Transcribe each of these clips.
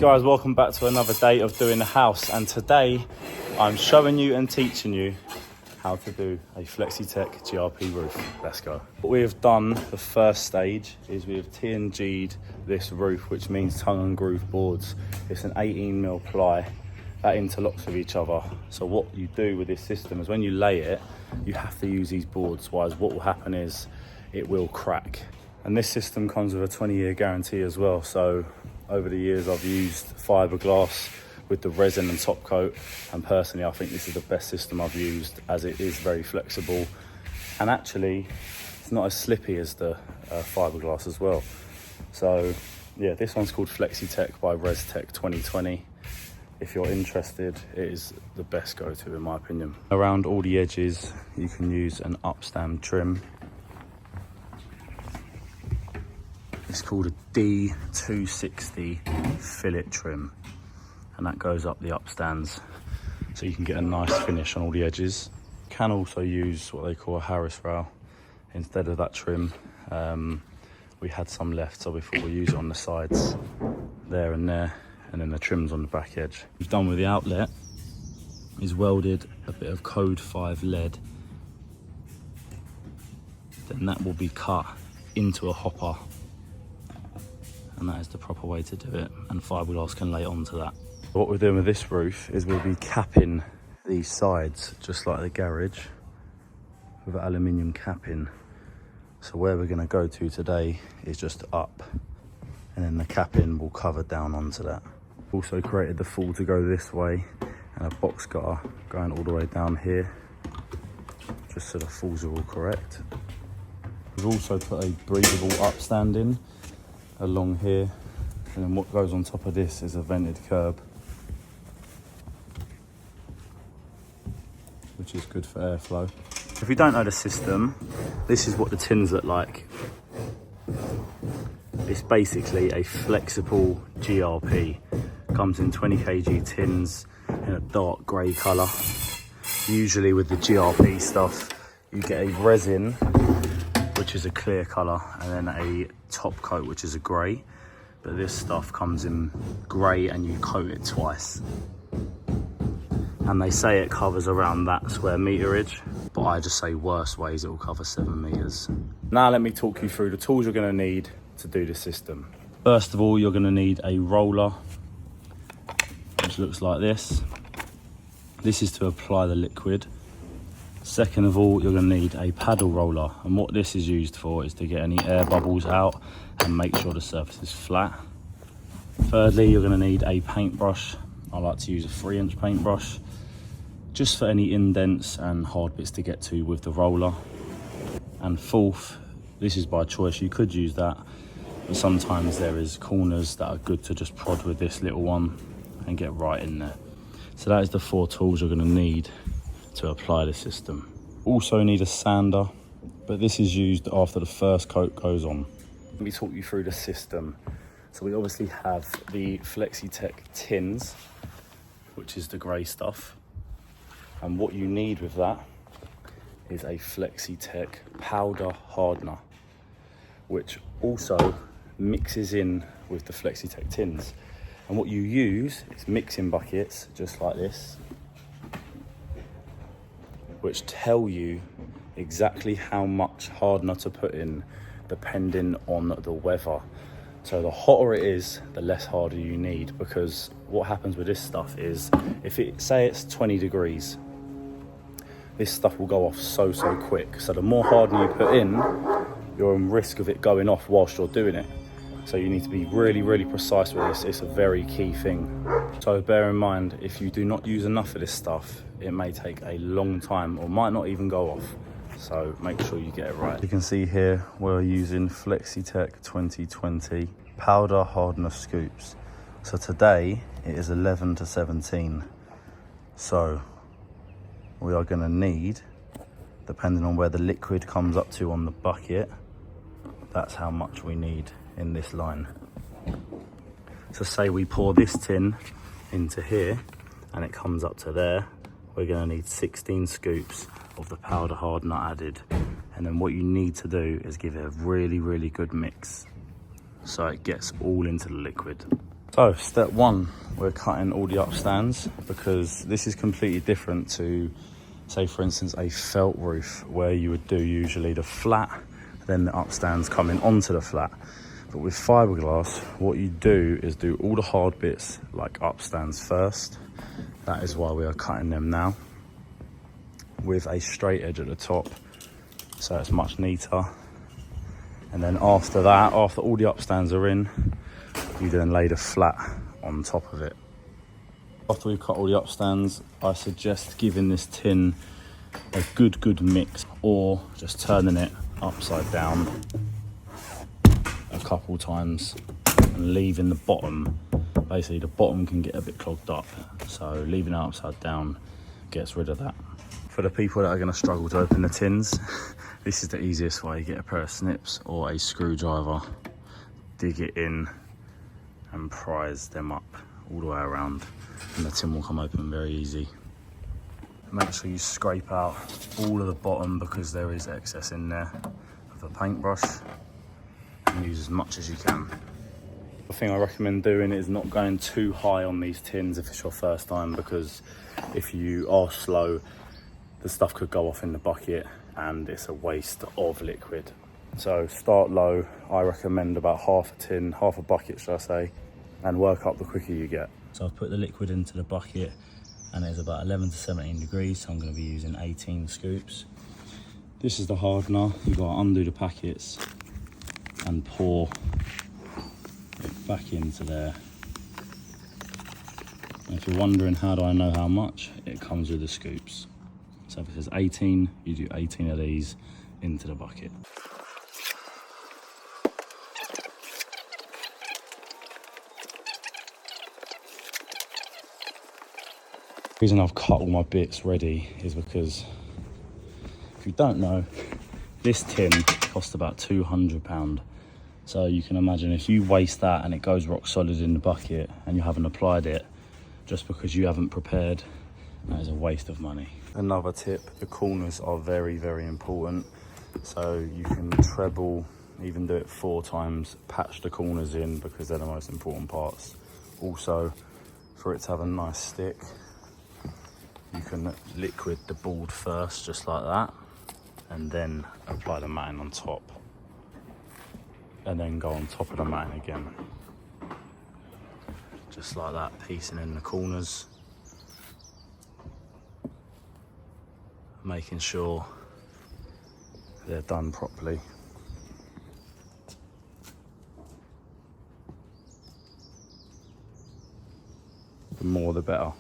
Guys, welcome back to another day of doing the house, and today I'm showing you and teaching you how to do a Flexitec GRP roof. Let's go. What we have done, the first stage, is we have TNG'd this roof, which means tongue and groove boards. It's an 18mm ply that interlocks with each other. So what you do with this system is when you lay it, you have to use these boards, otherwise what will happen is it will crack. And this system comes with a 20-year guarantee as well. So over the years I've used fiberglass with the resin and top coat, and personally I think this is the best system I've used, as it is very flexible and actually it's not as slippy as the fiberglass as well. So yeah, this one's called Flexitec by Restec 2020. If you're interested, it is the best go-to in my opinion. Around all the edges you can use an upstand trim. It's called a D260 fillet trim, and that goes up the upstands so you can get a nice finish on all the edges. You can also use what they call a Harris rail instead of that trim. We had some left, so we thought we'd use it on the sides there, and then the trim's on the back edge. What we've done with the outlet is welded a bit of code 5 lead, then that will be cut into a hopper, and that is the proper way to do it, and fiberglass can lay onto that. What we're doing with this roof is we'll be capping these sides just like the garage with aluminium capping. So where we're going to go to today is just up, and then the capping will cover down onto that. Also created the fall to go this way and a box gutter going all the way down here, just so the falls are all correct. We've also put a breathable upstand in along here, and then what goes on top of this is a vented curb, which is good for airflow. If you don't know the system, this is what the tins look like. It's basically a flexible GRP. Comes in 20 kg tins in a dark grey colour. Usually with the GRP stuff, you get a resin, which is a clear colour, and then a top coat, which is a grey. But this stuff comes in grey and you coat it twice. And they say it covers around that square meterage, but I just say worst ways it will cover 7 meters. Now let me talk you through the tools you're going to need to do the system. First of all, you're going to need a roller, which looks like this. This is to apply the liquid. Second of all, you're going to need a paddle roller, and what this is used for is to get any air bubbles out and make sure the surface is flat. Thirdly, you're going to need a paintbrush. I like to use a 3-inch paintbrush just for any indents and hard bits to get to with the roller. And fourth, this is by choice, you could use that, but sometimes there is corners that are good to just prod with this little one and get right in there. So that is the 4 tools you're going to need to apply the system. Also need a sander, but this is used after the first coat goes on. Let me talk you through the system. So we obviously have the Flexitec tins, which is the grey stuff. And what you need with that is a Flexitec powder hardener, which also mixes in with the Flexitec tins. And what you use is mixing buckets, just like this, which tell you exactly how much hardener to put in depending on the weather. So the hotter it is, the less harder you need, because what happens with this stuff is, say it's 20 degrees, this stuff will go off so quick. So the more hardener you put in, you're on risk of it going off whilst you're doing it. So you need to be really precise with this. It's a very key thing. So bear in mind, if you do not use enough of this stuff, it may take a long time or might not even go off. So make sure you get it right. You can see here we're using Flexitec 2020 powder hardener scoops. So today it is 11 to 17. So we are going to need, depending on where the liquid comes up to on the bucket, that's how much we need in this line. So say we pour this tin into here and it comes up to there, we're going to need 16 scoops of the powder hardener added. And then what you need to do is give it a really good mix so it gets all into the liquid. So step one, we're cutting all the upstands because this is completely different to, say for instance, a felt roof where you would do usually the flat, then the upstands coming onto the flat. But with fiberglass, what you do is do all the hard bits like upstands first. That is why we are cutting them now with a straight edge at the top, so it's much neater. And then after that, after all the upstands are in, you then lay the flat on top of it. After we've cut all the upstands, I suggest giving this tin a good mix, or just turning it upside down a couple times and leaving the bottom. Basically the bottom can get a bit clogged up, so leaving it upside down gets rid of that. For the people that are going to struggle to open the tins, this is the easiest way. You get a pair of snips or a screwdriver, dig it in and prise them up all the way around, and the tin will come open very easy. Make sure you scrape out all of the bottom because there is excess in there with a paintbrush, and use as much as you can. The thing I recommend doing is not going too high on these tins if it's your first time, because if you are slow, the stuff could go off in the bucket and it's a waste of liquid. So start low. I recommend about half a tin, half a bucket should I say, and work up the quicker you get. So I've put the liquid into the bucket and it's about 11 to 17 degrees, so I'm going to be using 18 scoops. This is the hardener. You've got to undo the packets and pour it back into there. And if you're wondering how do I know how much, it comes with the scoops. So if it says 18, you do 18 of these into the bucket. The reason I've cut all my bits ready is because, if you don't know, this tin cost about £200. So you can imagine if you waste that and it goes rock solid in the bucket and you haven't applied it just because you haven't prepared, that is a waste of money. Another tip, the corners are very important. So you can treble, even do it 4 times, patch the corners in because they're the most important parts. Also, for it to have a nice stick, you can liquid the board first, just like that, and then apply the matting on top. And then go on top of the matting again. Just like that, piecing in the corners. Making sure they're done properly. The more the better.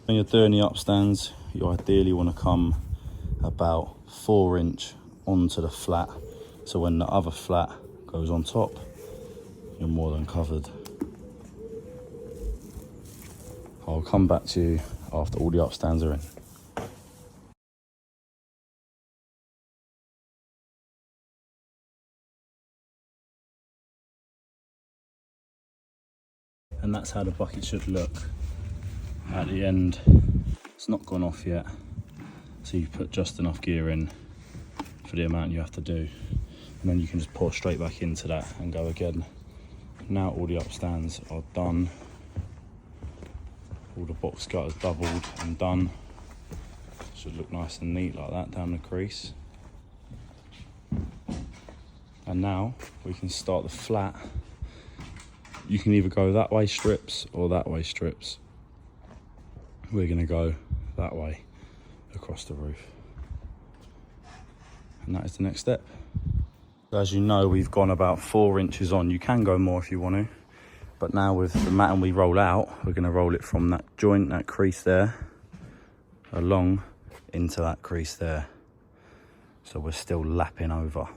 When you're doing the upstands, you ideally want to come about 4 inch onto the flat, so when the other flat goes on top, you're more than covered. I'll come back to you after all the upstands are in. And that's how the bucket should look at the end. It's not gone off yet, so you've put just enough gear in for the amount you have to do, and then you can just pour straight back into that and go again. Now all the upstands are done, all the box gutters doubled and done. Should look nice and neat like that down the crease. And now we can start the flat. You can either go that way strips or that way strips. We're going to go that way across the roof. And that is the next step. As you know, we've gone about 4 inches on. You can go more if you want to. But now with the matting we roll out, we're going to roll it from that joint, that crease there, along into that crease there. So we're still lapping over.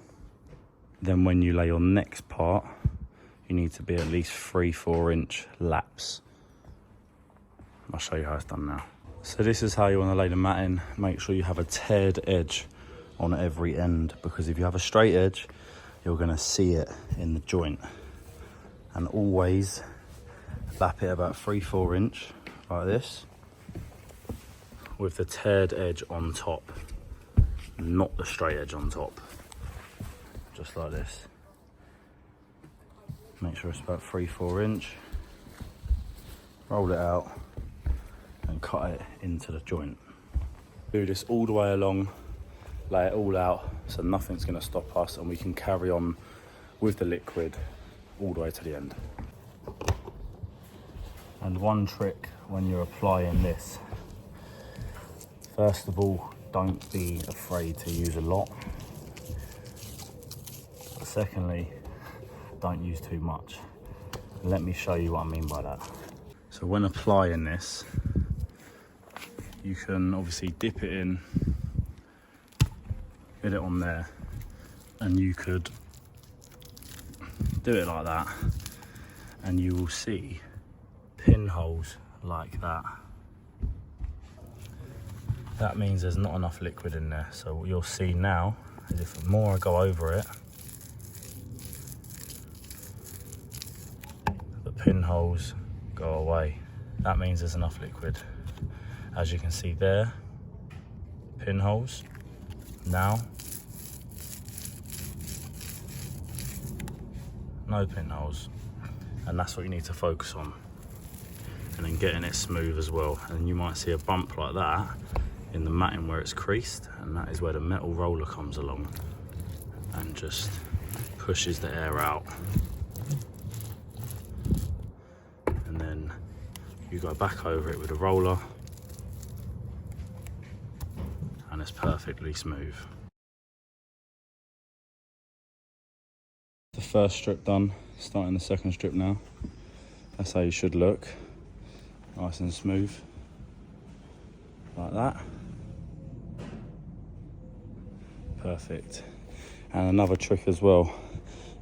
Then when you lay your next part, you need to be at least 3-4 inch laps. I'll show you how it's done now. So this is how you want to lay the matting. Make sure you have a teared edge on every end, because if you have a straight edge, you're going to see it in the joint. And always lap it about 3-4 inch like this, with the teared edge on top, not the straight edge on top. Just like this. Make sure it's about 3-4 inch. roll it out and cut it into the joint. Do this all the way along, lay it all out so nothing's going to stop us, and we can carry on with the liquid all the way to the end. And one trick when you're applying this, first of all, don't be afraid to use a lot. But secondly, don't use too much. Let me show you what I mean by that. So when applying this, you can obviously dip it in, get it on there, and you could do it like that, and you will see pinholes like that. That means there's not enough liquid in there. So what you'll see now is if the more I go over it, the pinholes go away. That means there's enough liquid. As you can see there, pinholes. Now, no pinholes. And that's what you need to focus on. And then getting it smooth as well. And you might see a bump like that in the matting where it's creased, and that is where the metal roller comes along and just pushes the air out. And then you go back over it with a roller and it's perfectly smooth. The first strip done, starting the second strip now. That's how you should look, nice and smooth, like that. Perfect. And another trick as well,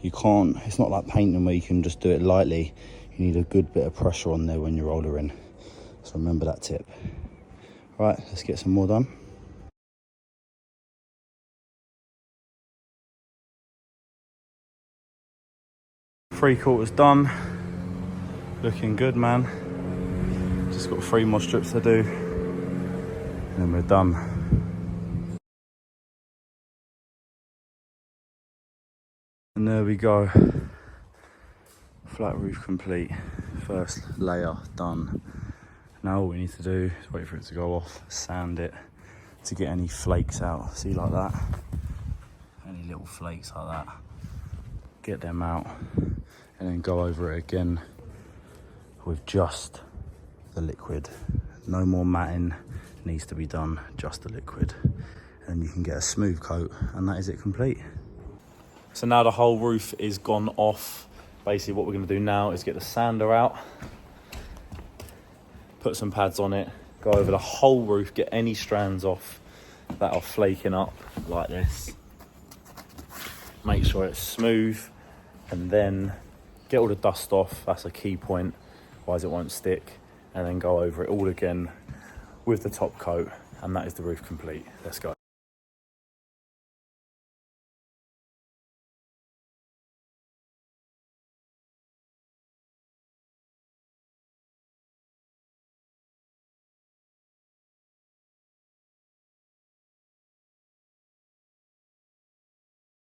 it's not like painting where you can just do it lightly. You need a good bit of pressure on there when you're rollering. So remember that tip. Right, let's get some more done. Three-quarters done. Looking good, man. Just got 3 more strips to do, and then we're done. And there we go. Flat roof complete. First layer done. Now all we need to do is wait for it to go off, sand it to get any flakes out. See, like that? Any little flakes like that. Get them out, and then go over it again with just the liquid. No more matting needs to be done, just the liquid. And you can get a smooth coat, and that is it complete. So now the whole roof is gone off. Basically what we're going to do now is get the sander out, put some pads on it, go over the whole roof, get any strands off that are flaking up like this. Make sure it's smooth, and then get all the dust off. That's a key point, otherwise it won't stick. And then go over it all again with the top coat, and that is the roof complete. Let's go.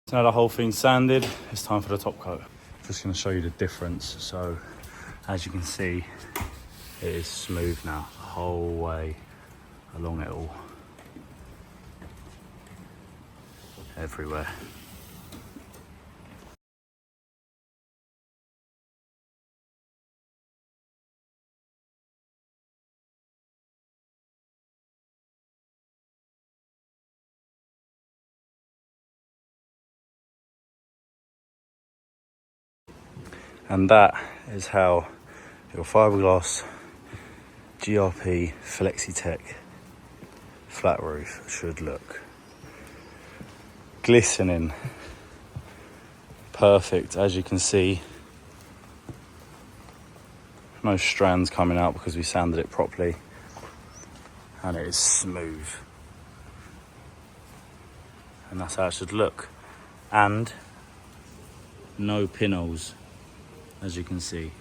So now the whole thing's sanded, it's time for the top coat. Just going to show you the difference. So as you can see, it is smooth now the whole way along it all, everywhere. And that is how your fiberglass Grp Flexitec flat roof should look. Glistening, perfect. As you can see, no strands coming out because we sanded it properly, and it is smooth. And that's how it should look. And no pinholes, as you can see.